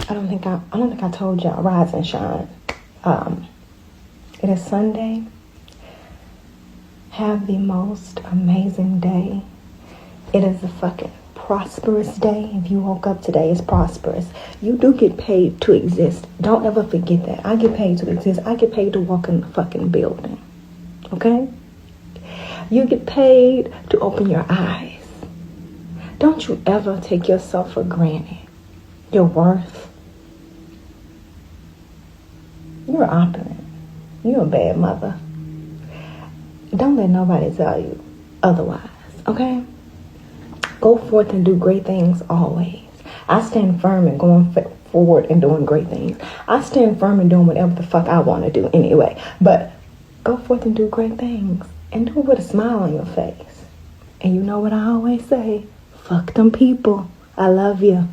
I don't think I told y'all, rise and shine. It is Sunday. Have the most amazing day. It is a fucking prosperous day. If you woke up today, it's prosperous. You do get paid to exist. Don't ever forget that. I get paid to exist. I get paid to walk in the fucking building. Okay? You get paid to open your eyes. Don't you ever take yourself for granted. Your worth. You're opulent. You're a bad mother. Don't let nobody tell you otherwise, okay? Go forth and do great things always. I stand firm in going forward and doing great things. I stand firm in doing whatever the fuck I want to do anyway. But go forth and do great things. And do it with a smile on your face. And you know what I always say? Fuck them people. I love you.